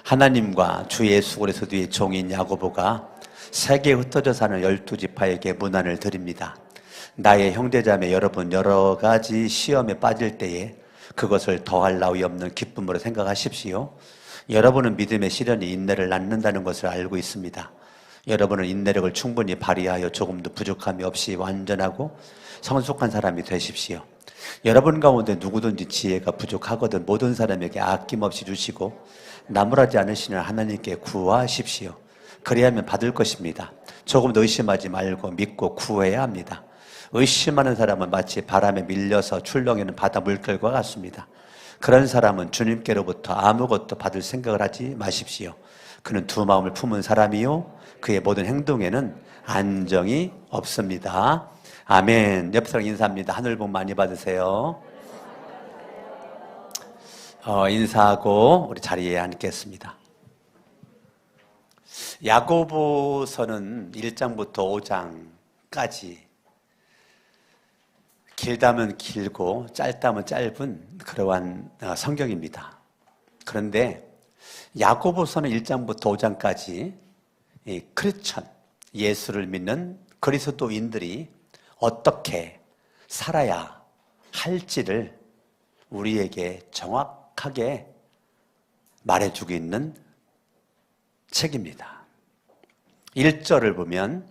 하나님과 주 예수 그리스도의 종인 야고보가 세계에 흩어져 사는 12지파에게 문안을 드립니다. 나의 형제자매 여러분, 여러 가지 시험에 빠질 때에 그것을 더할 나위 없는 기쁨으로 생각하십시오. 여러분은 믿음의 시련이 인내를 낳는다는 것을 알고 있습니다. 여러분은 인내력을 충분히 발휘하여 조금도 부족함이 없이 완전하고 성숙한 사람이 되십시오. 여러분 가운데 누구든지 지혜가 부족하거든 모든 사람에게 아낌없이 주시고 나무라지 않으시는 하나님께 구하십시오. 그래야만 받을 것입니다. 조금도 의심하지 말고 믿고 구해야 합니다. 의심하는 사람은 마치 바람에 밀려서 출렁이는 바다 물결과 같습니다. 그런 사람은 주님께로부터 아무것도 받을 생각을 하지 마십시오. 그는 두 마음을 품은 사람이요 그의 모든 행동에는 안정이 없습니다. 아멘. 옆 사람 인사합니다. 하늘 복 많이 받으세요. 인사하고 우리 자리에 앉겠습니다. 야고보서는 1장부터 5장까지 길다면 길고 짧다면 짧은 그러한 성경입니다. 그런데 야고보서는 1장부터 5장까지 크리스천, 예수를 믿는 그리스도인들이 어떻게 살아야 할지를 우리에게 정확하게 말해주고 있는 책입니다. 1절을 보면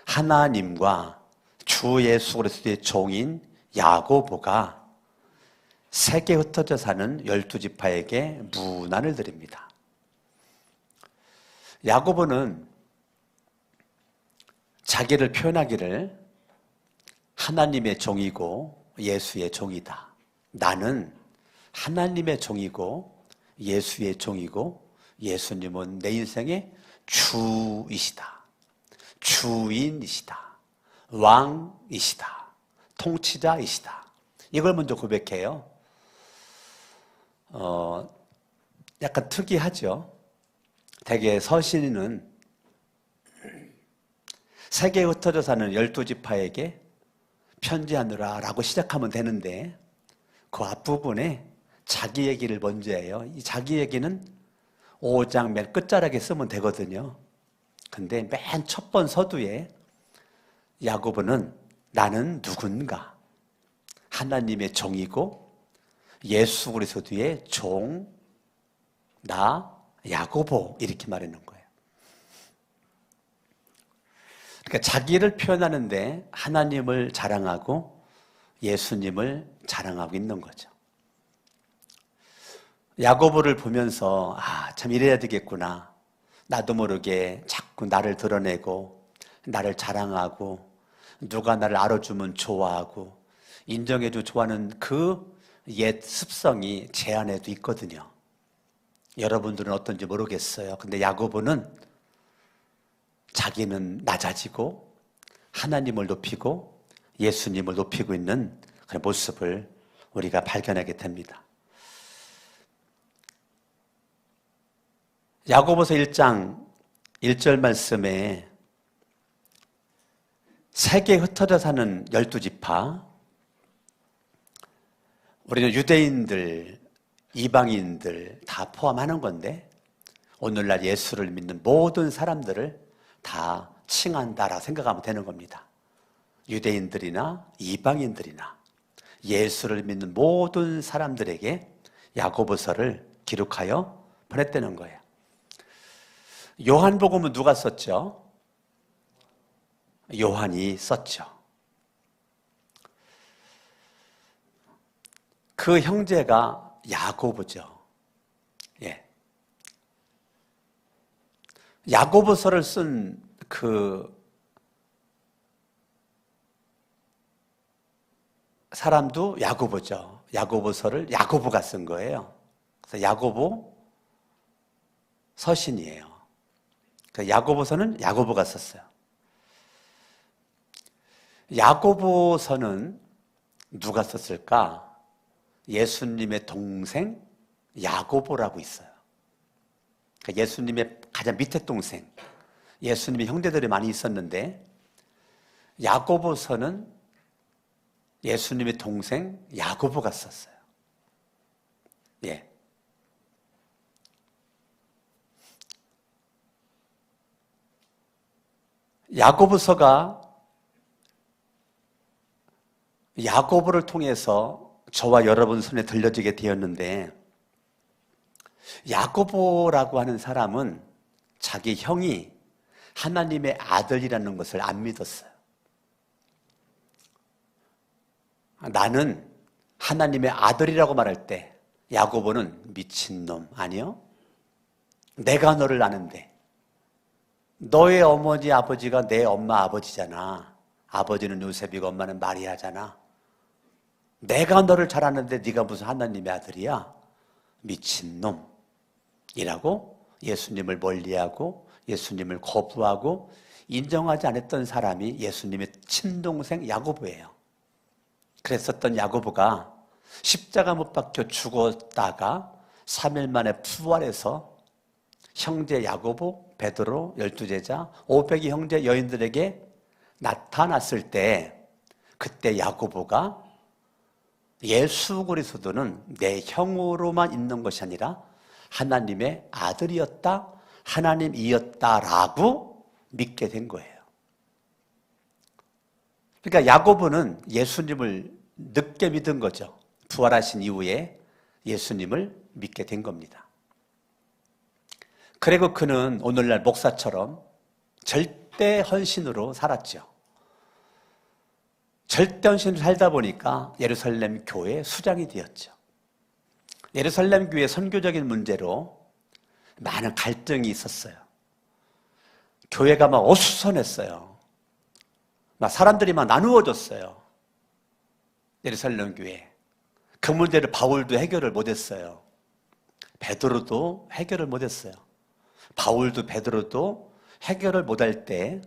하나님과 주 예수 그리스도의 종인 야고보가 세계에 흩어져 사는 12지파에게 문안을 드립니다. 야고보는 자기를 표현하기를 하나님의 종이고 예수의 종이다. 나는 하나님의 종이고 예수의 종이고 예수님은 내 인생의 주이시다. 주인이시다. 왕이시다. 통치자이시다. 이걸 먼저 고백해요. 약간 특이하죠. 대개 서신은 세계에 흩어져 사는 12지파에게 편지하느라 라고 시작하면 되는데 그 앞부분에 자기 얘기를 먼저 해요. 이 자기 얘기는 5장 맨 끝자락에 쓰면 되거든요. 근데 맨 첫 번 서두에 야고보는 나는 누군가? 하나님의 종이고 예수 그리스도의 종, 나 야고보 이렇게 말하는 거예요. 그러니까 자기를 표현하는데 하나님을 자랑하고 예수님을 자랑하고 있는 거죠. 야고보를 보면서 참 이래야 되겠구나. 나도 모르게 자꾸 나를 드러내고 나를 자랑하고 누가 나를 알아주면 좋아하고 인정해주고 좋아하는 그 옛 습성이 제 안에도 있거든요. 여러분들은 어떤지 모르겠어요. 근데 야고보는 자기는 낮아지고 하나님을 높이고 예수님을 높이고 있는 그런 모습을 우리가 발견하게 됩니다. 야고보서 1장 1절 말씀에 세계에 흩어져 사는 12지파, 우리는 유대인들, 이방인들 다 포함하는 건데 오늘날 예수를 믿는 모든 사람들을 다 칭한다라 생각하면 되는 겁니다. 유대인들이나 이방인들이나 예수를 믿는 모든 사람들에게 야고보서를 기록하여 보냈다는 거예요. 요한복음은 누가 썼죠? 요한이 썼죠. 그 형제가 야고보죠. 예. 야고보서를 쓴 그 사람도 야고보죠. 야고보서를 야고보가 쓴 거예요. 그래서 야고보 서신이에요. 그 야고보서는 야고보가 썼어요. 야고보서는 누가 썼을까? 예수님의 동생 야고보라고 있어요. 그러니까 예수님의 가장 밑에 동생, 예수님의 형제들이 많이 있었는데 야고보서는 예수님의 동생 야고보가 썼어요. 예. 야고보서가 야고보를 통해서 저와 여러분 손에 들려지게 되었는데, 야고보라고 하는 사람은 자기 형이 하나님의 아들이라는 것을 안 믿었어요. 나는 하나님의 아들이라고 말할 때 야고보는 미친놈, 아니요, 내가 너를 아는데 너의 어머니 아버지가 내 엄마 아버지잖아. 아버지는 요셉이고 엄마는 마리아잖아. 내가 너를 잘 아는데 네가 무슨 하나님의 아들이야? 미친놈 이라고 예수님을 멀리하고 예수님을 거부하고 인정하지 않았던 사람이 예수님의 친동생 야고보예요. 그랬었던 야고보가 십자가 못 박혀 죽었다가 3일 만에 부활해서 형제 야고보, 베드로, 12제자, 500의 형제 여인들에게 나타났을 때, 그때 야고보가 예수 그리스도는 내 형으로만 있는 것이 아니라 하나님의 아들이었다, 하나님이었다라고 믿게 된 거예요. 그러니까 야고보는 예수님을 늦게 믿은 거죠. 부활하신 이후에 예수님을 믿게 된 겁니다. 그리고 그는 오늘날 목사처럼 절대 헌신으로 살았죠. 절대 헌신으로 살다 보니까 예루살렘 교회 수장이 되었죠. 예루살렘 교회 선교적인 문제로 많은 갈등이 있었어요. 교회가 막 어수선했어요. 막 사람들이 막 나누어졌어요. 예루살렘 교회. 그 문제를 바울도 해결을 못했어요. 베드로도 해결을 못했어요. 바울도 베드로도 해결을 못할 때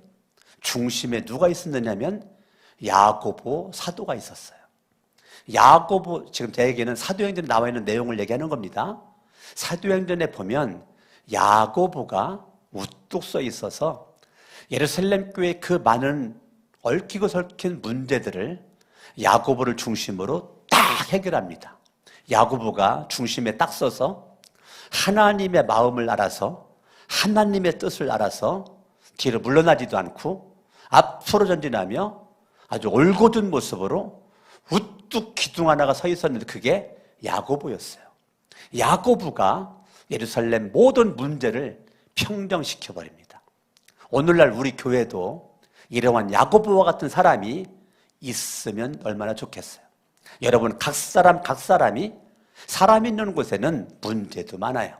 중심에 누가 있었느냐면 야고보 사도가 있었어요. 야고보, 지금 제 얘기는 사도행전에 나와 있는 내용을 얘기하는 겁니다. 사도행전에 보면 야고보가 우뚝 서 있어서 예루살렘 교회 그 많은 얽히고 설킨 문제들을 야고보를 중심으로 딱 해결합니다. 야고보가 중심에 딱 서서 하나님의 마음을 알아서 하나님의 뜻을 알아서 뒤로 물러나지도 않고 앞으로 전진하며 아주 올곧은 모습으로 우뚝 기둥 하나가 서 있었는데 그게 야고보였어요. 야고보가 예루살렘 모든 문제를 평정시켜버립니다. 오늘날 우리 교회도 이러한 야고보와 같은 사람이 있으면 얼마나 좋겠어요. 여러분, 각 사람이 사람 있는 곳에는 문제도 많아요.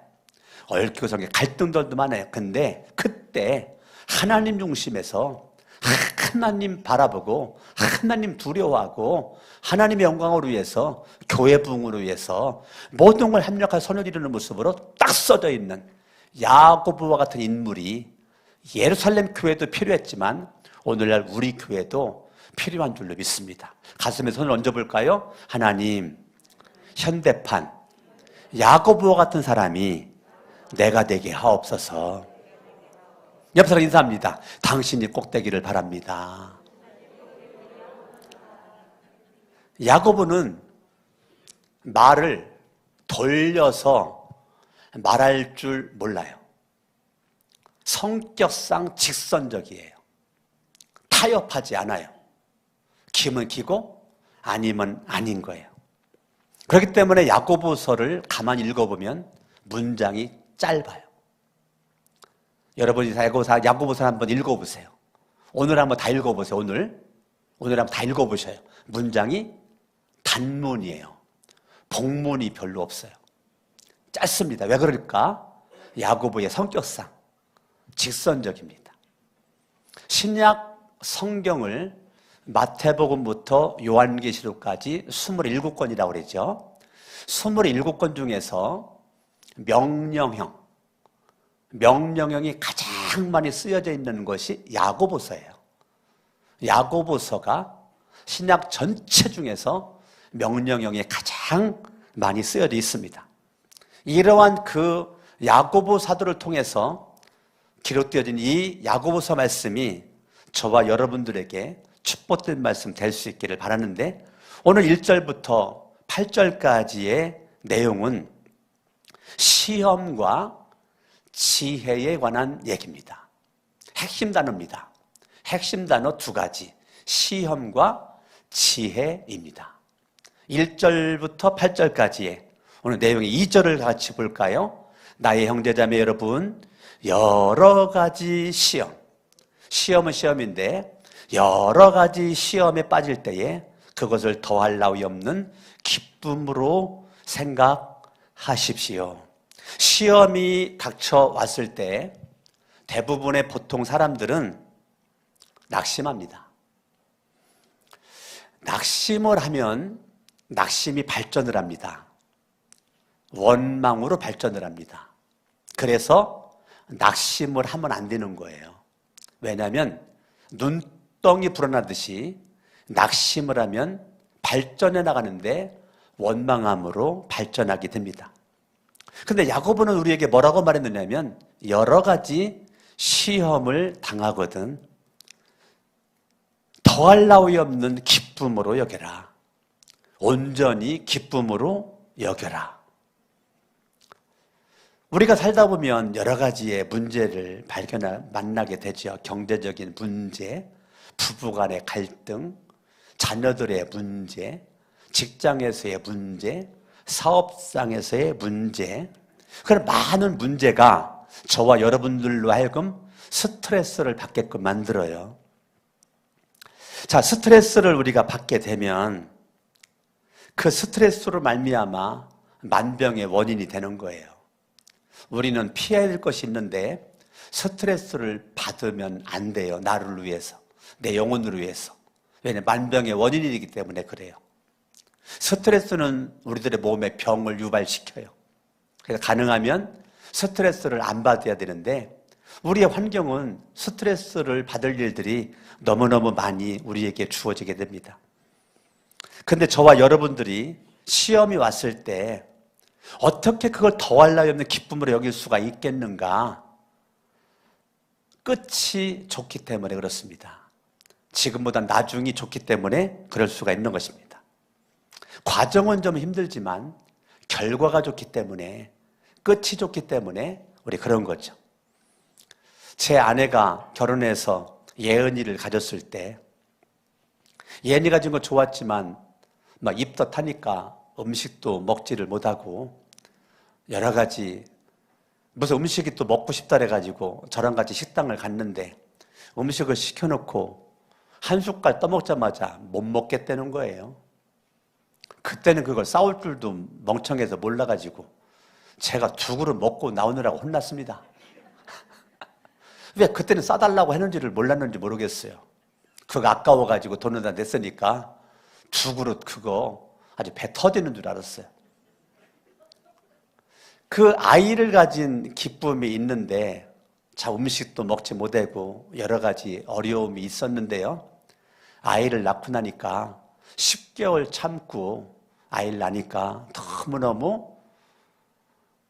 얽히고 설킨 갈등들도 많아요. 근데 그때 하나님 중심에서 하나님 바라보고 하나님 두려워하고 하나님의 영광을 위해서 교회 부흥을 위해서 모든 걸 합력하여 선을 이루는 모습으로 딱 써져 있는 야고보와 같은 인물이 예루살렘 교회도 필요했지만 오늘날 우리 교회도 필요한 줄로 믿습니다. 가슴에 손을 얹어볼까요? 하나님, 현대판 야고보와 같은 사람이 내가 되게 하옵소서. 옆 사람 인사합니다. 당신이 꼭 되기를 바랍니다. 야고보는 말을 돌려서 말할 줄 몰라요. 성격상 직선적이에요. 타협하지 않아요. 기면 기고 아니면 아닌 거예요. 그렇기 때문에 야고보서를 가만히 읽어보면 문장이 짧아요. 여러분이 야고보서 한번 읽어보세요. 오늘 한번 다 읽어보세요. 오늘 한번 다 읽어보셔요. 문장이 단문이에요. 복문이 별로 없어요. 짧습니다. 왜 그럴까? 야고보의 성격상 직선적입니다. 신약 성경을 마태복음부터 요한계시록까지 27권이라고 그러죠. 27권 중에서 명령형이 가장 많이 쓰여져 있는 것이 야고보서예요. 야고보서가 신약 전체 중에서 명령형이 가장 많이 쓰여져 있습니다. 이러한 그 야고보 사도를 통해서 기록되어진 이 야고보서 말씀이 저와 여러분들에게 축복된 말씀 될 수 있기를 바라는데, 오늘 1절부터 8절까지의 내용은 시험과 지혜에 관한 얘기입니다. 핵심 단어입니다. 핵심 단어 두 가지, 시험과 지혜입니다. 1절부터 8절까지의 오늘 내용의 2절을 같이 볼까요? 나의 형제자매 여러분, 여러 가지 시험, 시험은 시험인데 여러 가지 시험에 빠질 때에 그것을 더할 나위 없는 기쁨으로 생각하십시오. 시험이 닥쳐왔을 때 대부분의 보통 사람들은 낙심합니다. 낙심을 하면 낙심이 발전을 합니다. 원망으로 발전을 합니다. 그래서 낙심을 하면 안 되는 거예요. 왜냐하면 눈덩이 불어나듯이 낙심을 하면 발전해 나가는데 원망함으로 발전하게 됩니다. 그런데 야고보는 우리에게 뭐라고 말했느냐면 여러 가지 시험을 당하거든 더할 나위 없는 기쁨으로 여겨라. 온전히 기쁨으로 여겨라. 우리가 살다 보면 여러 가지의 문제를 만나게 되죠. 경제적인 문제, 부부간의 갈등, 자녀들의 문제, 직장에서의 문제, 사업상에서의 문제, 그런 많은 문제가 저와 여러분들로 하여금 스트레스를 받게끔 만들어요. 자, 스트레스를 우리가 받게 되면 그 스트레스로 말미암아 만병의 원인이 되는 거예요. 우리는 피해야 될 것이 있는데 스트레스를 받으면 안 돼요. 나를 위해서, 내 영혼을 위해서. 왜냐하면 만병의 원인이기 때문에 그래요. 스트레스는 우리들의 몸에 병을 유발시켜요. 그래서 가능하면 스트레스를 안 받아야 되는데 우리의 환경은 스트레스를 받을 일들이 너무너무 많이 우리에게 주어지게 됩니다. 그런데 저와 여러분들이 시험이 왔을 때 어떻게 그걸 더할 나위 없는 기쁨으로 여길 수가 있겠는가? 끝이 좋기 때문에 그렇습니다. 지금보다 나중이 좋기 때문에 그럴 수가 있는 것입니다. 과정은 좀 힘들지만 결과가 좋기 때문에, 끝이 좋기 때문에 우리 그런 거죠. 제 아내가 결혼해서 예은이를 가졌을 때 예은이 가진 거 좋았지만 막 입덧하니까 음식도 먹지를 못하고 여러 가지 무슨 음식이 또 먹고 싶다 그래가지고 저랑 같이 식당을 갔는데 음식을 시켜놓고 한 숟갈 떠먹자마자 못 먹겠다는 거예요. 그때는 그걸 싸울 줄도 멍청해서 몰라가지고 제가 두 그릇 먹고 나오느라고 혼났습니다. 왜 그때는 싸달라고 했는지를 몰랐는지 모르겠어요. 그거 아까워가지고 돈을 다 냈으니까 두 그릇 그거 아주 배 터지는 줄 알았어요. 그 아이를 가진 기쁨이 있는데 자 음식도 먹지 못하고 여러 가지 어려움이 있었는데요. 아이를 낳고 나니까 10개월 참고 아이를 낳으니까 너무너무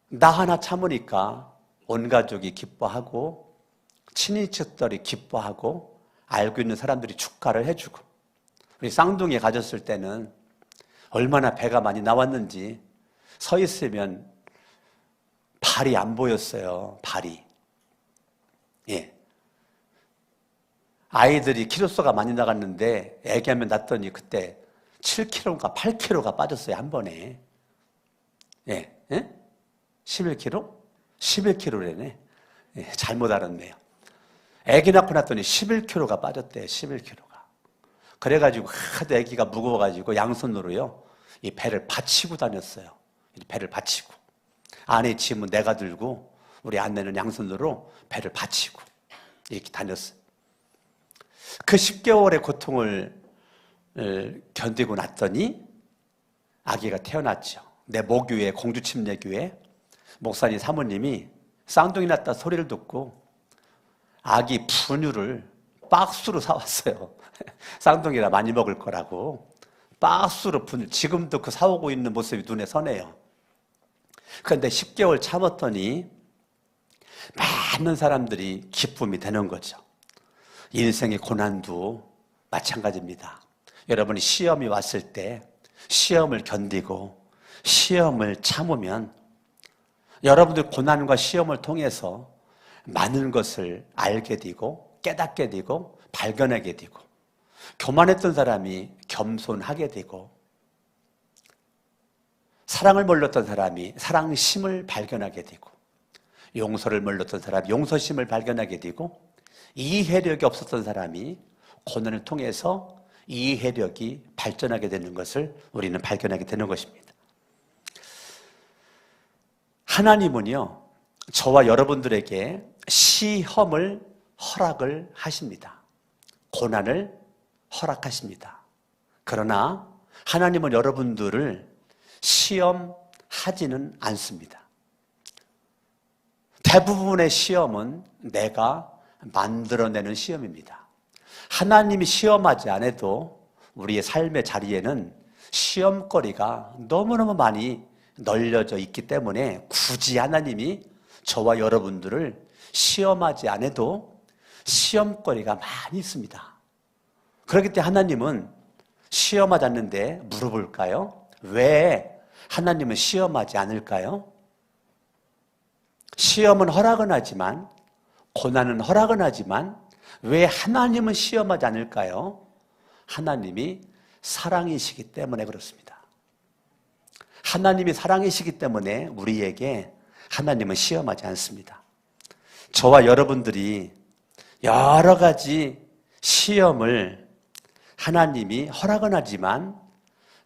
나 하나 참으니까 온 가족이 기뻐하고 친인척들이 기뻐하고 알고 있는 사람들이 축하를 해주고 우리 쌍둥이 가졌을 때는 얼마나 배가 많이 나왔는지 서 있으면 발이 안 보였어요. 발이. 예. 아이들이 키로수가 많이 나갔는데 애기하면 낳더니 그때 7kg인가 8kg가 빠졌어요. 한 번에. 예. 예? 11kg? 11kg래네. 예, 잘못 알았네요. 애기 낳고 났더니 11kg가 빠졌대요. 11kg가. 그래가지고 하도 애기가 무거워가지고 양손으로요 이 배를 받치고 다녔어요. 배를 받치고 안에 짐은 내가 들고 우리 아내는 양손으로 배를 받치고 이렇게 다녔어요. 그 10개월의 고통을 견디고 났더니 아기가 태어났죠. 내 모교회 공주침례교회 목사님 사모님이 쌍둥이 낳았다 소리를 듣고 아기 분유를 박스로 사왔어요. 쌍둥이라 많이 먹을 거라고 박스로 분유, 지금도 그 사오고 있는 모습이 눈에 선해요. 그런데 10개월 참았더니 많은 사람들이 기쁨이 되는 거죠. 인생의 고난도 마찬가지입니다. 여러분이 시험이 왔을 때 시험을 견디고 시험을 참으면 여러분들 고난과 시험을 통해서 많은 것을 알게 되고 깨닫게 되고 발견하게 되고, 교만했던 사람이 겸손하게 되고, 사랑을 몰랐던 사람이 사랑심을 발견하게 되고, 용서를 몰랐던 사람이 용서심을 발견하게 되고, 이해력이 없었던 사람이 고난을 통해서 이해력이 발전하게 되는 것을 우리는 발견하게 되는 것입니다. 하나님은요, 저와 여러분들에게 시험을 허락을 하십니다. 고난을 허락하십니다. 그러나 하나님은 여러분들을 시험하지는 않습니다. 대부분의 시험은 내가 만들어내는 시험입니다. 하나님이 시험하지 않아도 우리의 삶의 자리에는 시험거리가 너무너무 많이 널려져 있기 때문에 굳이 하나님이 저와 여러분들을 시험하지 않아도 시험거리가 많이 있습니다. 그렇기 때문에 하나님은 시험하지 않는데 물어볼까요? 왜 하나님은 시험하지 않을까요? 시험은 허락은 하지만, 고난은 허락은 하지만 왜 하나님은 시험하지 않을까요? 하나님이 사랑이시기 때문에 그렇습니다. 하나님이 사랑이시기 때문에 우리에게 하나님은 시험하지 않습니다. 저와 여러분들이 여러 가지 시험을 하나님이 허락은 하지만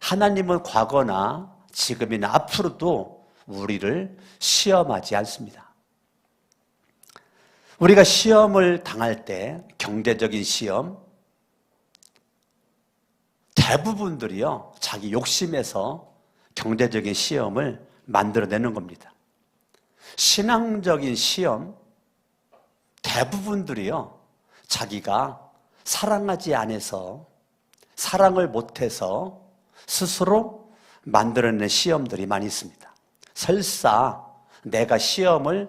하나님은 과거나 지금이나 앞으로도 우리를 시험하지 않습니다. 우리가 시험을 당할 때, 경제적인 시험, 대부분들이요, 자기 욕심에서 경제적인 시험을 만들어내는 겁니다. 신앙적인 시험, 대부분들이요, 자기가 사랑하지 않아서, 사랑을 못해서 스스로 만들어낸 시험들이 많이 있습니다. 설사 내가 시험을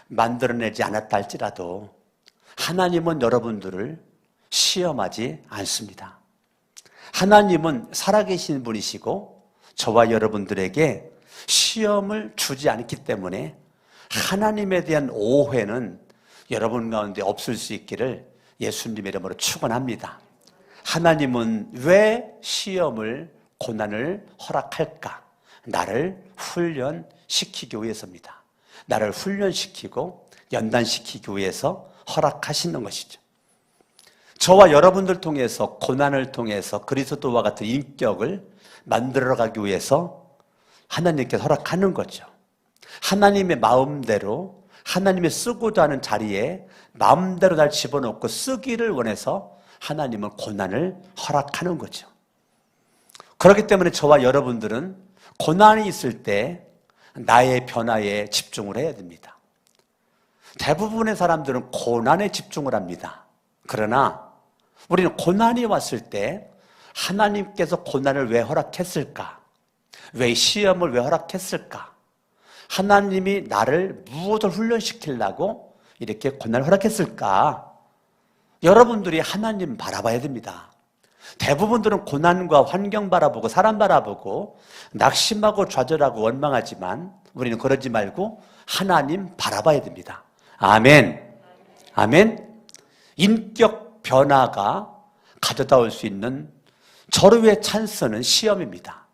만들어내지 않았다 할지라도 하나님은 여러분들을 시험하지 않습니다. 하나님은 살아계신 분이시고 저와 여러분들에게 시험을 주지 않기 때문에 하나님에 대한 오해는 여러분 가운데 없을 수 있기를 예수님의 이름으로 축원합니다. 하나님은 왜 시험을, 고난을 허락할까? 나를 훈련시키기 위해서입니다. 나를 훈련시키고 연단시키기 위해서 허락하시는 것이죠. 저와 여러분들 통해서, 고난을 통해서 그리스도와 같은 인격을 만들어가기 위해서 하나님께서 허락하는 거죠. 하나님의 마음대로, 하나님이 쓰고자 하는 자리에 마음대로 날 집어넣고 쓰기를 원해서 하나님은 고난을 허락하는 거죠. 그렇기 때문에 저와 여러분들은 고난이 있을 때 나의 변화에 집중을 해야 됩니다. 대부분의 사람들은 고난에 집중을 합니다. 그러나 우리는 고난이 왔을 때 하나님께서 고난을 왜 허락했을까? 왜 시험을 왜 허락했을까? 하나님이 나를 무엇을 훈련시키려고 이렇게 고난을 허락했을까? 여러분들이 하나님 바라봐야 됩니다. 대부분들은 고난과 환경 바라보고 사람 바라보고 낙심하고 좌절하고 원망하지만 우리는 그러지 말고 하나님 바라봐야 됩니다. 아멘. 아멘. 인격 변화가 가져다 올 수 있는 절호의 찬스는 시험입니다.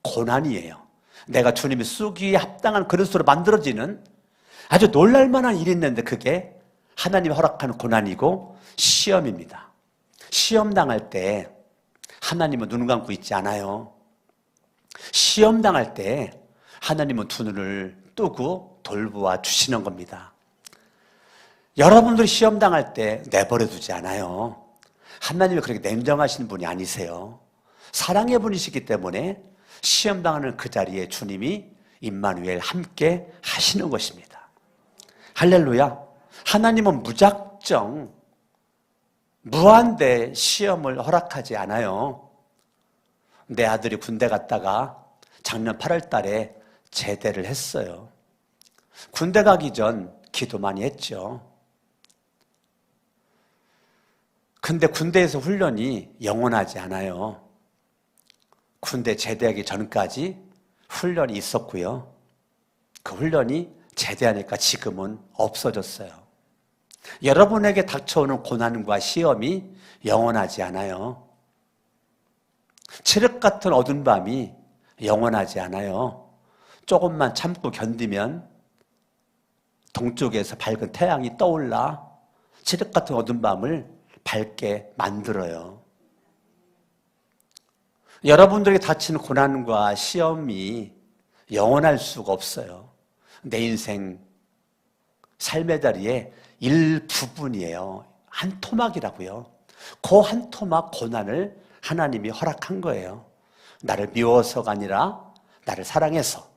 고난이에요. 내가 주님이 쓰기에 합당한 그릇으로 만들어지는 아주 놀랄만한 일이 있는데 그게 하나님이 허락하는 고난이고 시험입니다. 시험 당할 때 하나님은 눈 감고 있지 않아요. 시험 당할 때 하나님은 두 눈을 뜨고 돌보아 주시는 겁니다. 여러분들이 시험 당할 때 내버려 두지 않아요. 하나님이 그렇게 냉정하신 분이 아니세요. 사랑의 분이시기 때문에 시험 당하는 그 자리에 주님이 임마누엘 함께 하시는 것입니다. 할렐루야. 하나님은 무작정 무한대 시험을 허락하지 않아요. 내 아들이 군대 갔다가 작년 8월 달에 제대를 했어요. 군대 가기 전 기도 많이 했죠. 근데 군대에서 훈련이 영원하지 않아요. 군대 제대하기 전까지 훈련이 있었고요. 그 훈련이 제대하니까 지금은 없어졌어요. 여러분에게 닥쳐오는 고난과 시험이 영원하지 않아요. 칠흑 같은 어두운 밤이 영원하지 않아요. 조금만 참고 견디면 동쪽에서 밝은 태양이 떠올라 칠흑 같은 어두운 밤을 밝게 만들어요. 여러분들에게 닥치는 고난과 시험이 영원할 수가 없어요. 내 인생 삶의 자리에 일부분이에요. 한 토막이라고요. 그 한 토막 고난을 하나님이 허락한 거예요. 나를 미워서가 아니라 나를 사랑해서.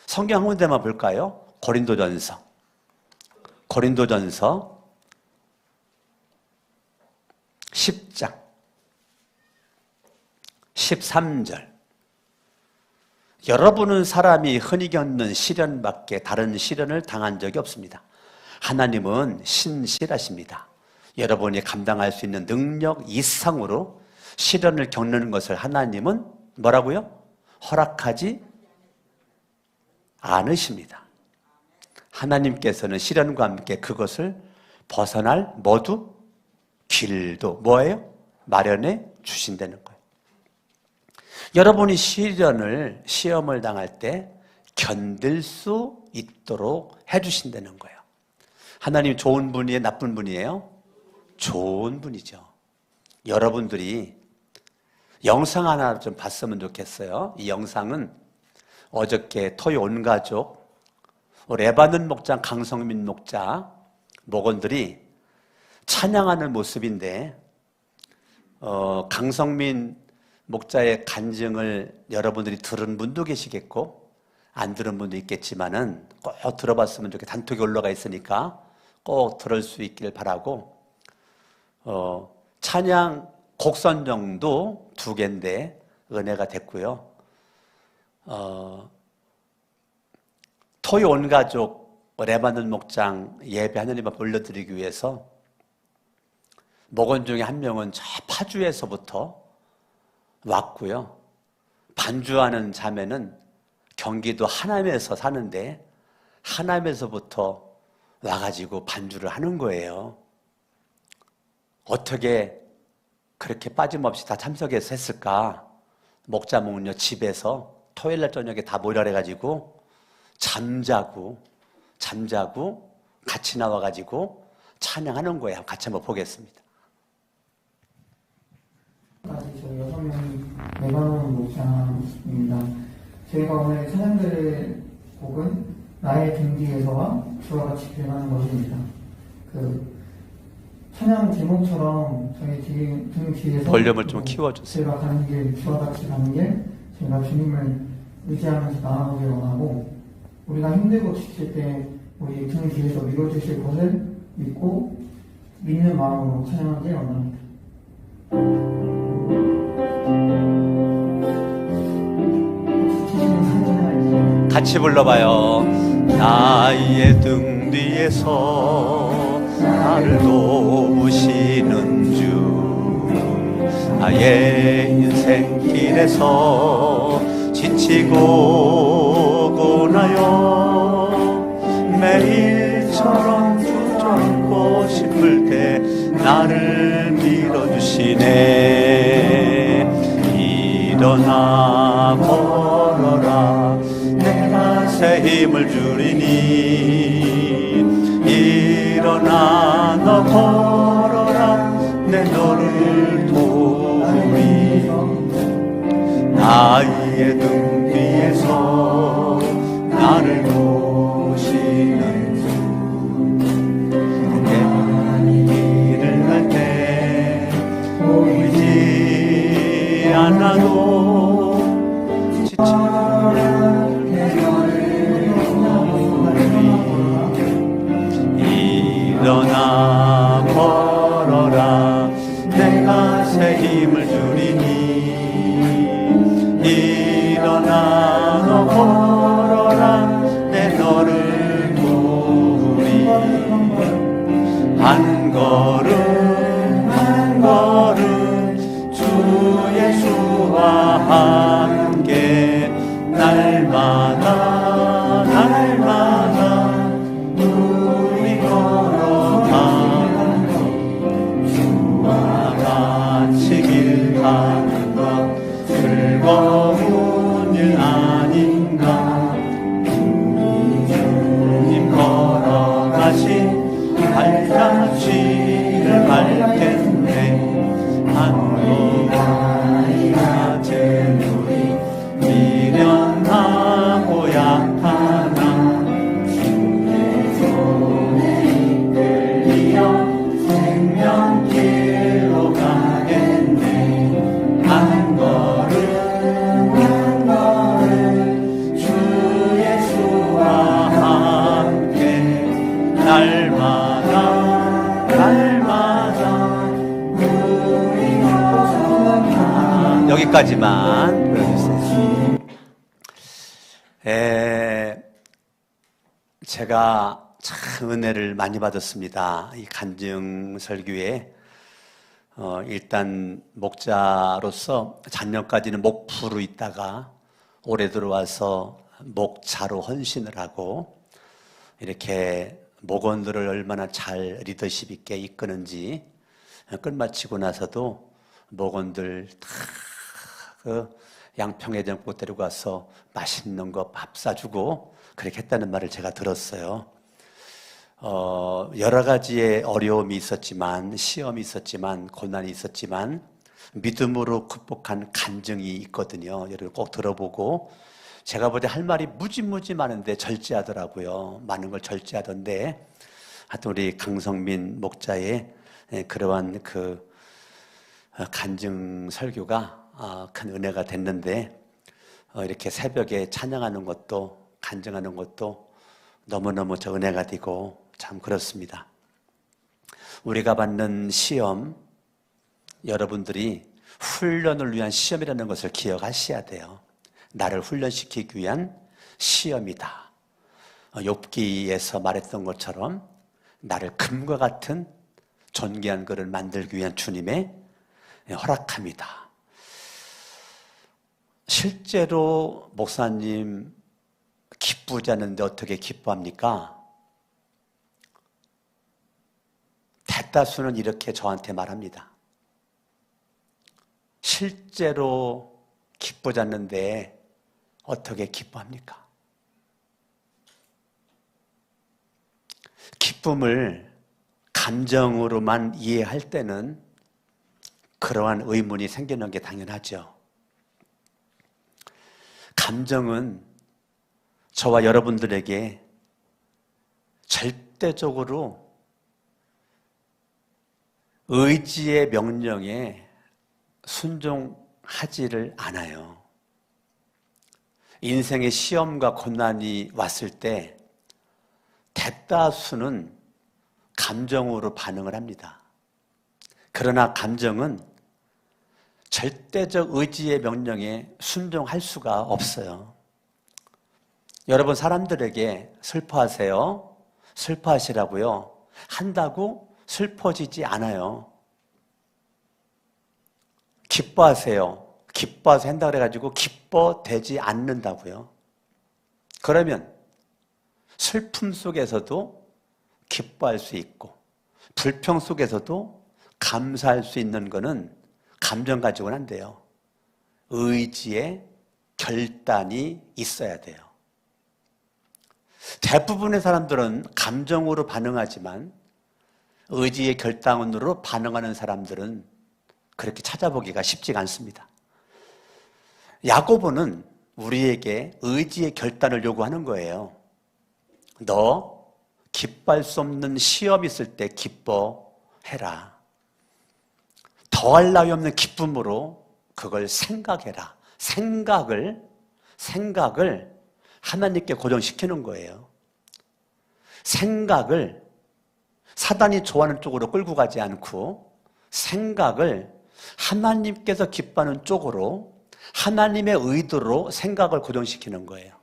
성경 한 군데만 볼까요? 고린도전서 10장 13절. 여러분은 사람이 흔히 겪는 시련밖에 다른 시련을 당한 적이 없습니다. 하나님은 신실하십니다. 여러분이 감당할 수 있는 능력 이상으로 시련을 겪는 것을 하나님은 뭐라고요? 허락하지 않으십니다. 하나님께서는 시련과 함께 그것을 벗어날 모두 길도 뭐예요? 마련해 주신다는 거예요. 여러분이 시험을 당할 때 견딜 수 있도록 해주신다는 거예요. 하나님 좋은 분이에요? 나쁜 분이에요? 좋은 분이죠. 여러분들이 영상 하나 좀 봤으면 좋겠어요. 이 영상은 어저께 토요 온 가족 레바논 목장 강성민 목자 목원들이 찬양하는 모습인데 강성민 목자의 간증을 여러분들이 들은 분도 계시겠고 안 들은 분도 있겠지만은 꼭 들어봤으면 좋겠어요. 단톡에 올라가 있으니까 꼭 들을 수 있길 바라고 찬양 곡 선정도 2개인데 은혜가 됐고요. 토요 온 가족 레바논 목장 예배 하나님 앞에 올려드리기 위해서 목원 중에 한 명은 저 파주에서부터 왔고요. 반주하는 자매는 경기도 하남에서 사는데 하남에서부터 와가지고 반주를 하는 거예요. 어떻게 그렇게 빠짐없이 다 참석해서 했을까? 목자 목녀 집에서 토요일날 저녁에 다 모여래가지고 잠자고 같이 나와가지고 찬양하는 거예요. 같이 한번 보겠습니다. 저희 6명이 레바논 목장입니다. 저희가 오늘 찬양드릴 곡은 나의 등 뒤에서와 주와 같이 변하는 것입니다. 찬양 제목처럼 저희 등 뒤에서 볼륨을 좀 키워주세요. 저희가 가는 길, 주와 같이 가는 길, 저희가 주님을 의지하면서 나아가길 원하고 우리가 힘들고 지칠 때 우리 등 뒤에서 밀어주실 것을 믿고 믿는 마음으로 찬양하길 원합니다. 같이 불러봐요. 나의 등 뒤에서 나를 도우시는 주, 나의 인생길에서 지치고 고나요 매일처럼 주저앉고 싶을 때 나를 밀어주시네. 일어나 걸어라 내가 새 힘을 주리니. 일어나 너 걸어라 내 너를 도우리. 나의 등 뒤에서 나를 도우시는 주, 내가 길을 갈 때 보이지 않아도 지치는 일어나 걸어라 내가 새 힘을 주리니. 일어나 여기까지만 보여주세요. 제가 참 은혜를 많이 받았습니다. 이 간증 설교에 일단 목자로서 작년까지는 목부로 있다가 올해 들어와서 목자로 헌신을 하고 이렇게 목원들을 얼마나 잘 리더십 있게 이끄는지 끝마치고 나서도 목원들 다 그 양평해장국 데리고 가서 맛있는 거 밥 사주고 그렇게 했다는 말을 제가 들었어요. 여러 가지의 어려움이 있었지만, 시험이 있었지만, 고난이 있었지만 믿음으로 극복한 간증이 있거든요. 여러분 꼭 들어보고, 제가 볼 때 할 말이 무지무지 많은데 절제하더라고요. 많은 걸 절제하던데, 하여튼 우리 강성민 목자의 그러한 그 간증 설교가 큰 은혜가 됐는데, 이렇게 새벽에 찬양하는 것도 간증하는 것도 너무너무 저 은혜가 되고 참 그렇습니다. 우리가 받는 시험, 여러분들이 훈련을 위한 시험이라는 것을 기억하셔야 돼요. 나를 훈련시키기 위한 시험이다. 욥기에서 말했던 것처럼 나를 금과 같은 존귀한 것을 만들기 위한 주님의 허락함이다. 실제로 목사님 기쁘지 않은데 어떻게 기뻐합니까? 대다수는 이렇게 저한테 말합니다. 실제로 기쁘지 않는데 어떻게 기뻐합니까? 기쁨을 감정으로만 이해할 때는 그러한 의문이 생기는 게 당연하죠. 감정은 저와 여러분들에게 절대적으로 의지의 명령에 순종하지를 않아요. 인생의 시험과 고난이 왔을 때 대다수는 감정으로 반응을 합니다. 그러나 감정은 절대적 의지의 명령에 순종할 수가 없어요. 여러분, 사람들에게 슬퍼하세요, 슬퍼하시라고요 한다고 슬퍼지지 않아요. 기뻐하세요, 기뻐해서 한다고 해가지고 기뻐되지 않는다고요. 그러면 슬픔 속에서도 기뻐할 수 있고 불평 속에서도 감사할 수 있는 거는 감정 가지고는 안 돼요. 의지의 결단이 있어야 돼요. 대부분의 사람들은 감정으로 반응하지만 의지의 결단으로 반응하는 사람들은 그렇게 찾아보기가 쉽지가 않습니다. 야고보는 우리에게 의지의 결단을 요구하는 거예요. 너 기뻐할 수 없는 시험이 있을 때 기뻐해라. 더할 나위 없는 기쁨으로 그걸 생각해라. 생각을 하나님께 고정시키는 거예요. 생각을 사단이 좋아하는 쪽으로 끌고 가지 않고 생각을 하나님께서 기뻐하는 쪽으로 하나님의 의도로 생각을 고정시키는 거예요.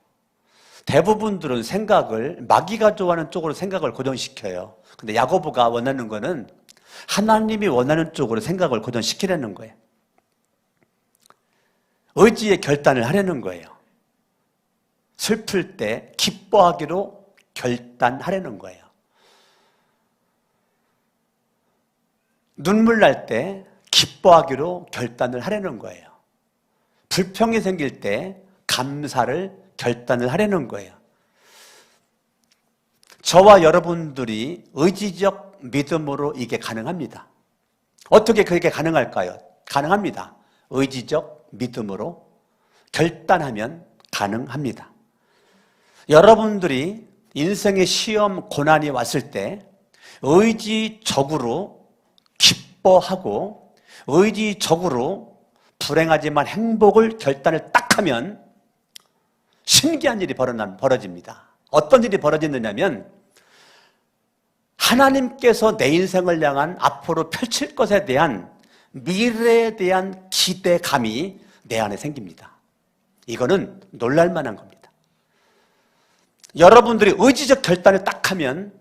대부분들은 생각을 마귀가 좋아하는 쪽으로 생각을 고정시켜요. 근데 야고보가 원하는 거는 하나님이 원하는 쪽으로 생각을 고정시키려는 거예요. 의지의 결단을 하려는 거예요. 슬플 때 기뻐하기로 결단하려는 거예요. 눈물 날 때 기뻐하기로 결단을 하려는 거예요. 불평이 생길 때 감사를 결단을 하려는 거예요. 저와 여러분들이 의지적 믿음으로 이게 가능합니다. 어떻게 그게 가능할까요? 가능합니다. 의지적 믿음으로 결단하면 가능합니다. 여러분들이 인생의 시험, 고난이 왔을 때 의지적으로 기뻐하고 의지적으로 불행하지만 행복을 결단을 딱 하면 신기한 일이 벌어집니다. 어떤 일이 벌어지느냐면 하나님께서 내 인생을 향한 앞으로 펼칠 것에 대한 미래에 대한 기대감이 내 안에 생깁니다. 이거는 놀랄만한 겁니다. 여러분들이 의지적 결단을 딱 하면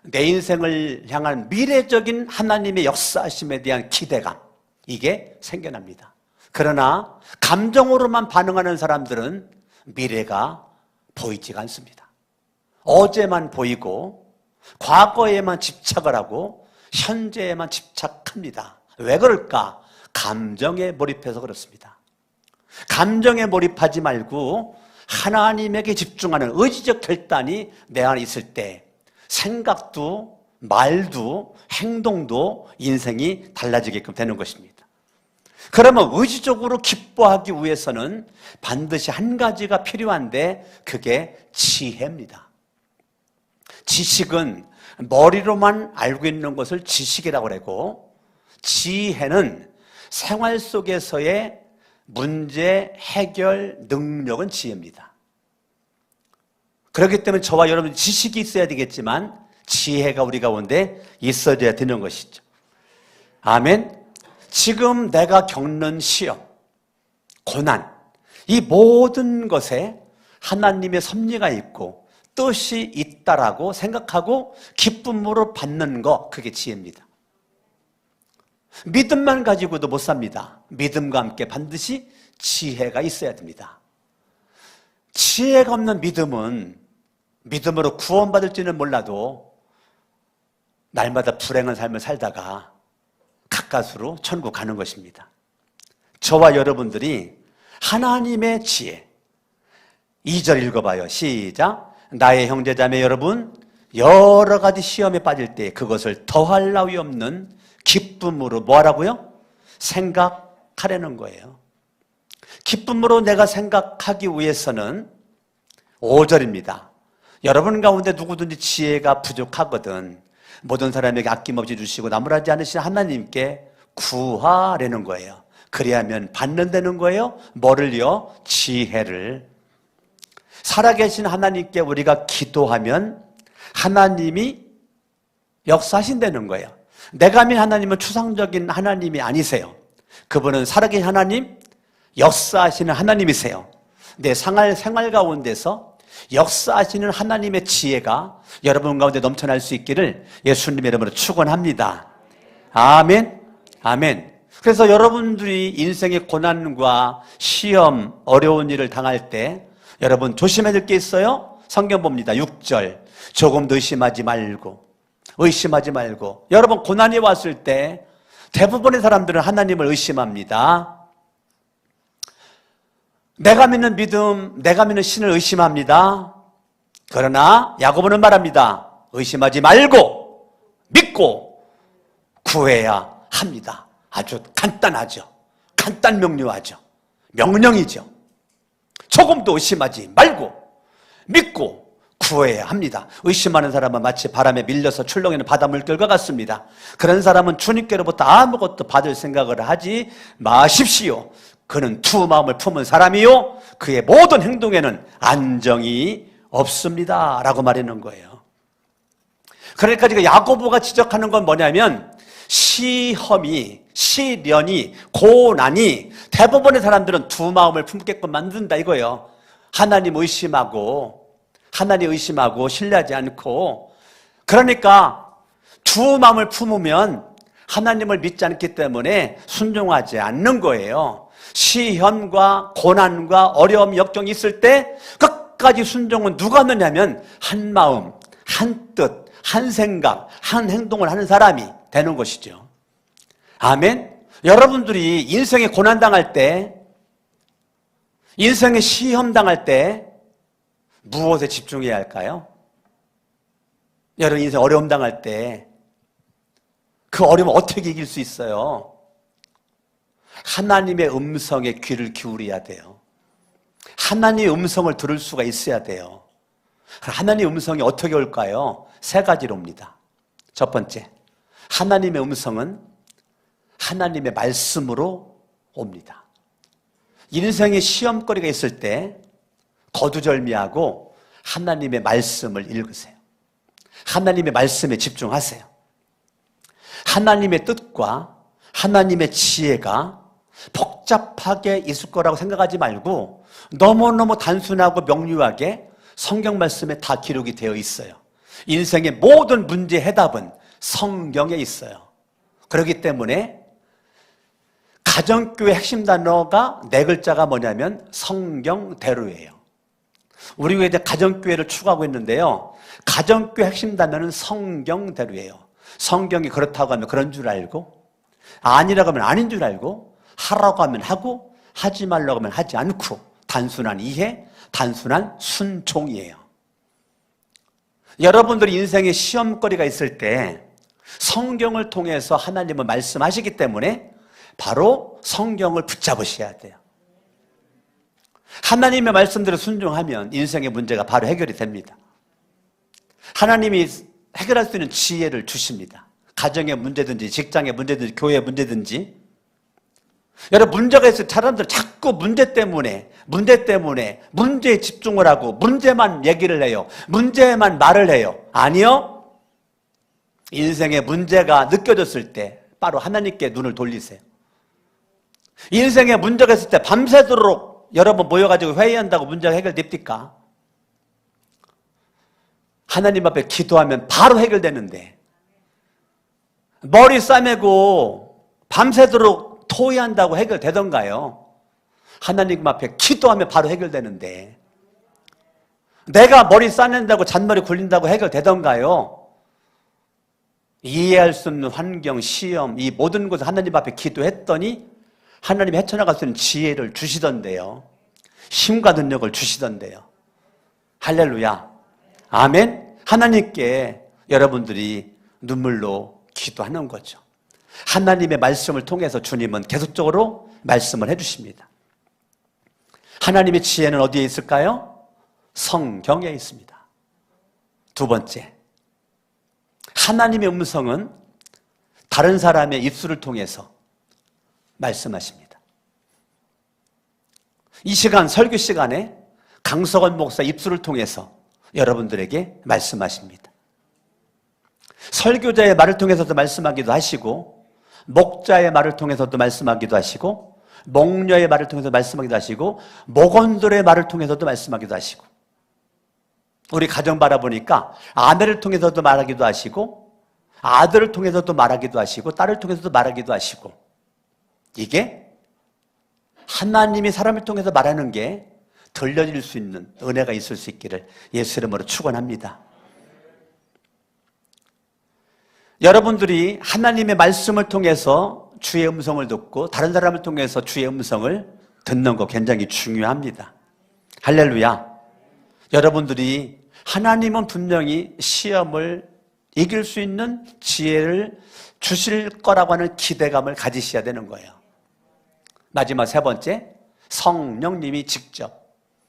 내 인생을 향한 미래적인 하나님의 역사하심에 대한 기대감, 이게 생겨납니다. 그러나 감정으로만 반응하는 사람들은 미래가 보이지가 않습니다. 어제만 보이고 과거에만 집착을 하고 현재에만 집착합니다. 왜 그럴까? 감정에 몰입해서 그렇습니다. 감정에 몰입하지 말고 하나님에게 집중하는 의지적 결단이 내 안에 있을 때 생각도 말도 행동도 인생이 달라지게끔 되는 것입니다. 그러면 의지적으로 기뻐하기 위해서는 반드시 한 가지가 필요한데 그게 지혜입니다. 지식은 머리로만 알고 있는 것을 지식이라고 하고, 지혜는 생활 속에서의 문제 해결 능력은 지혜입니다. 그렇기 때문에 저와 여러분 지식이 있어야 되겠지만 지혜가 우리 가운데 있어야 되는 것이죠. 아멘. 지금 내가 겪는 시험, 고난, 이 모든 것에 하나님의 섭리가 있고 뜻이 있다라고 생각하고 기쁨으로 받는 거, 그게 지혜입니다. 믿음만 가지고도 못 삽니다. 믿음과 함께 반드시 지혜가 있어야 됩니다. 지혜가 없는 믿음은 믿음으로 구원받을지는 몰라도 날마다 불행한 삶을 살다가 가까스로 천국 가는 것입니다. 저와 여러분들이 하나님의 지혜, 2절 읽어봐요. 시작. 나의 형제자매 여러분, 여러 가지 시험에 빠질 때 그것을 더할 나위 없는 기쁨으로 뭐하라고요? 생각하려는 거예요. 기쁨으로 내가 생각하기 위해서는 5절입니다. 여러분 가운데 누구든지 지혜가 부족하거든 모든 사람에게 아낌없이 주시고 나무라지 않으신 하나님께 구하려는 거예요. 그래야면 받는다는 거예요. 뭐를요? 지혜를. 살아계신 하나님께 우리가 기도하면 하나님이 역사하신다는 거예요. 내가 믿는 하나님은 추상적인 하나님이 아니세요. 그분은 살아계신 하나님, 역사하시는 하나님이세요. 내 생활 가운데서 역사하시는 하나님의 지혜가 여러분 가운데 넘쳐날 수 있기를 예수님의 이름으로 축원합니다. 아멘. 아멘. 그래서 여러분들이 인생의 고난과 시험, 어려운 일을 당할 때 여러분 조심해야 될 게 있어요. 성경 봅니다. 6절. 조금도 의심하지 말고. 여러분 고난이 왔을 때 대부분의 사람들은 하나님을 의심합니다. 내가 믿는 믿음, 내가 믿는 신을 의심합니다. 그러나 야고보는 말합니다. 의심하지 말고 믿고 구해야 합니다. 아주 간단하죠. 간단 명료하죠. 명령이죠. 조금도 의심하지 말고 믿고 구해야 합니다. 의심하는 사람은 마치 바람에 밀려서 출렁이는 바닷물결과 같습니다. 그런 사람은 주님께로부터 아무것도 받을 생각을 하지 마십시오. 그는 두 마음을 품은 사람이요 그의 모든 행동에는 안정이 없습니다 라고 말하는 거예요. 그러니까 지금 야고보가 지적하는 건 뭐냐면 시험이, 시련이, 고난이 대부분의 사람들은 두 마음을 품게끔 만든다 이거예요. 하나님 의심하고 신뢰하지 않고, 그러니까 두 마음을 품으면 하나님을 믿지 않기 때문에 순종하지 않는 거예요. 시험과 고난과 어려움, 역경이 있을 때 끝까지 순종은 누가 하느냐면 한 마음, 한 뜻, 한 생각, 한 행동을 하는 사람이 되는 것이죠. 아멘. 여러분들이 인생에 고난 당할 때, 인생에 시험 당할 때 무엇에 집중해야 할까요? 여러분 인생 어려움 당할 때 그 어려움을 어떻게 이길 수 있어요? 하나님의 음성에 귀를 기울여야 돼요. 하나님의 음성을 들을 수가 있어야 돼요. 하나님의 음성이 어떻게 올까요? 세 가지로 옵니다. 첫 번째, 하나님의 음성은 하나님의 말씀으로 옵니다. 인생에 시험거리가 있을 때 거두절미하고 하나님의 말씀을 읽으세요. 하나님의 말씀에 집중하세요. 하나님의 뜻과 하나님의 지혜가 복잡하게 있을 거라고 생각하지 말고 너무너무 단순하고 명료하게 성경 말씀에 다 기록이 되어 있어요. 인생의 모든 문제의 해답은 성경에 있어요. 그렇기 때문에 가정교회 핵심 단어가 네 글자가 뭐냐면 성경대로예요. 우리 교회 이제 가정교회를 추구하고 있는데요. 가정교회 핵심 단어는 성경대로예요. 성경이 그렇다고 하면 그런 줄 알고, 아니라고 하면 아닌 줄 알고, 하라고 하면 하고, 하지 말라고 하면 하지 않고, 단순한 이해, 단순한 순종이에요. 여러분들이 인생에 시험거리가 있을 때 성경을 통해서 하나님은 말씀하시기 때문에 바로 성경을 붙잡으셔야 돼요. 하나님의 말씀대로 순종하면 인생의 문제가 바로 해결이 됩니다. 하나님이 해결할 수 있는 지혜를 주십니다. 가정의 문제든지 직장의 문제든지 교회의 문제든지. 여러분, 문제가 있을 때 사람들 자꾸 문제에 집중을 하고 문제만 얘기를 해요. 문제만 말을 해요. 아니요. 인생의 문제가 느껴졌을 때 바로 하나님께 눈을 돌리세요. 인생에 문제가 있을 때 밤새도록 여러분 모여가지고 회의한다고 문제가 해결됩니까? 하나님 앞에 기도하면 바로 해결되는데, 머리 싸매고 밤새도록 토의한다고 해결되던가요? 하나님 앞에 기도하면 바로 해결되는데, 내가 머리 싸낸다고 잔머리 굴린다고 해결되던가요? 이해할 수 없는 환경, 시험, 이 모든 것을 하나님 앞에 기도했더니 하나님이 헤쳐나갈 수 있는 지혜를 주시던데요. 힘과 능력을 주시던데요. 할렐루야. 아멘. 하나님께 여러분들이 눈물로 기도하는 거죠. 하나님의 말씀을 통해서 주님은 계속적으로 말씀을 해주십니다. 하나님의 지혜는 어디에 있을까요? 성경에 있습니다. 두 번째, 하나님의 음성은 다른 사람의 입술을 통해서 말씀하십니다. 이 시간, 설교 시간에 강석원 목사 입술을 통해서 여러분들에게 말씀하십니다. 설교자의 말을 통해서도 말씀하기도 하시고, 목자의 말을 통해서도 말씀하기도 하시고, 목녀의 말을 통해서 말씀하기도 하시고, 목원들의 말을 통해서도 말씀하기도 하시고, 우리 가정 바라보니까 아내를 통해서도 말하기도 하시고, 아들을 통해서도 말하기도 하시고, 딸을 통해서도 말하기도 하시고, 이게 하나님이 사람을 통해서 말하는 게 들려질 수 있는 은혜가 있을 수 있기를 예수 이름으로 축원합니다. 여러분들이 하나님의 말씀을 통해서 주의 음성을 듣고 다른 사람을 통해서 주의 음성을 듣는 거 굉장히 중요합니다. 할렐루야. 여러분들이 하나님은 분명히 시험을 이길 수 있는 지혜를 주실 거라고 하는 기대감을 가지셔야 되는 거예요. 마지막 세 번째, 성령님이 직접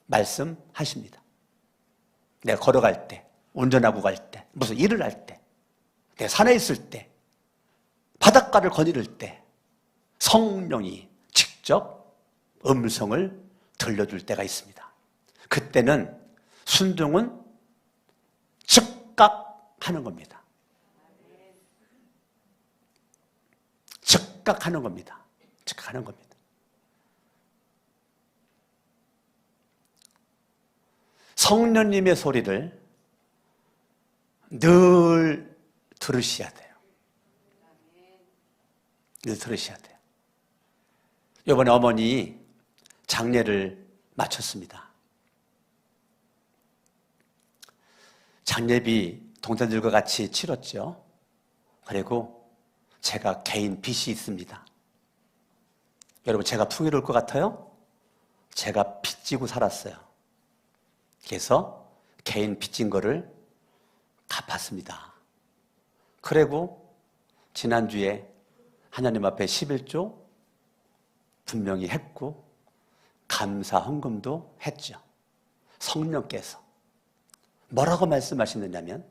말씀하십니다. 내가 걸어갈 때, 운전하고 갈 때, 무슨 일을 할 때, 내가 산에 있을 때, 바닷가를 거니를 때 성령이 직접 음성을 들려줄 때가 있습니다. 그때는 순종은 즉각 하는 겁니다. 즉각 하는 겁니다. 즉각 하는 겁니다. 성령님의 소리를 늘 들으셔야 돼요. 늘 들으셔야 돼요. 이번에 어머니 장례를 마쳤습니다. 장례비 동생들과 같이 치렀죠. 그리고 제가 개인 빚이 있습니다. 여러분, 제가 풍요로울 것 같아요? 제가 빚지고 살았어요. 그래서 개인 빚진 거를 갚았습니다. 그리고 지난주에 하나님 앞에 11조 분명히 했고 감사 헌금도 했죠. 성령께서 뭐라고 말씀하시느냐면,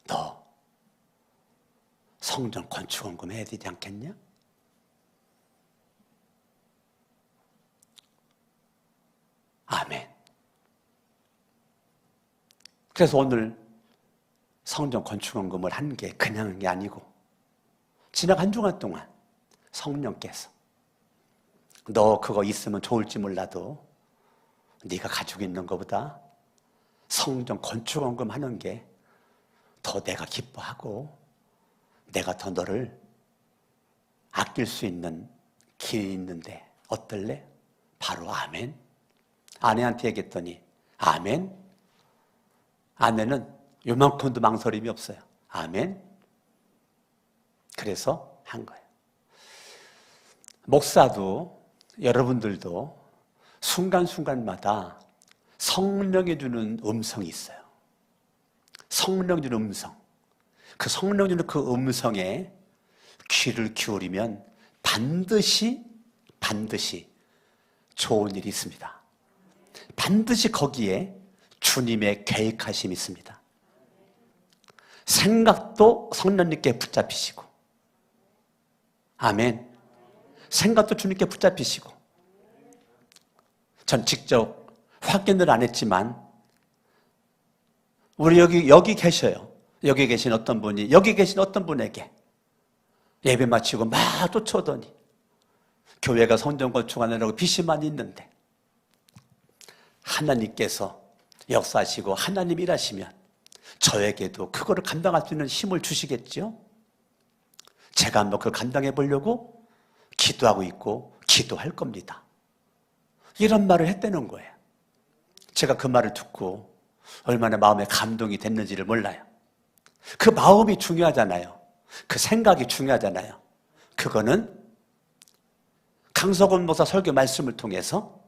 너 성전 건축 헌금 해야 되지 않겠냐? 아멘. 그래서 오늘 성전 건축 헌금을 한 게 그냥 한 게 아니고 지난 한 주간 동안 성령께서. 너 그거 있으면 좋을지 몰라도 네가 가지고 있는 것보다 성전 건축원금 하는 게 더 내가 기뻐하고 내가 더 너를 아낄 수 있는 길이 있는데 어떨래? 바로 아멘. 아내한테 얘기했더니 아멘. 아내는 요만큼도 망설임이 없어요. 아멘. 그래서 한 거예요. 목사도 여러분들도 순간순간마다 성령이 주는 음성이 있어요. 성령 주는 음성. 그 성령 주는 그 음성에 귀를 기울이면 반드시 좋은 일이 있습니다. 반드시 거기에 주님의 계획하심이 있습니다. 생각도 성령님께 붙잡히시고, 아멘. 생각도 주님께 붙잡히시고, 전 직접 확인을 안 했지만 우리 여기 계셔요. 여기 계신 어떤 분에게 예배 마치고 막 쫓아오더니 교회가 성전 건축하느라고 빚이만 있는데 하나님께서 역사하시고 하나님 일하시면 저에게도 그거를 감당할 수 있는 힘을 주시겠죠? 제가 한번 그걸 감당해 보려고 기도하고 있고 기도할 겁니다. 이런 말을 했다는 거예요. 제가 그 말을 듣고 얼마나 마음에 감동이 됐는지를 몰라요. 그 마음이 중요하잖아요. 그 생각이 중요하잖아요. 그거는 강석원 목사 설교 말씀을 통해서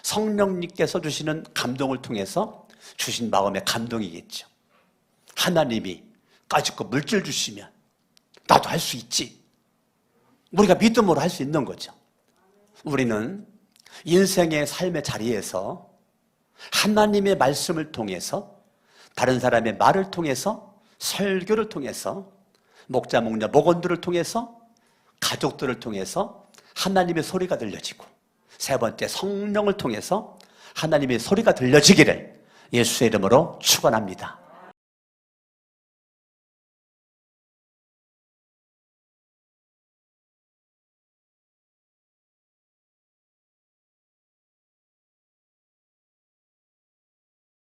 성령님께서 주시는 감동을 통해서 주신 마음의 감동이겠죠. 하나님이 까짓거 물질 주시면 나도 할 수 있지. 우리가 믿음으로 할 수 있는 거죠. 우리는 인생의 삶의 자리에서 하나님의 말씀을 통해서 다른 사람의 말을 통해서 설교를 통해서 목자, 목녀, 목원들을 통해서 가족들을 통해서 하나님의 소리가 들려지고 세 번째 성령을 통해서 하나님의 소리가 들려지기를 예수의 이름으로 축원합니다.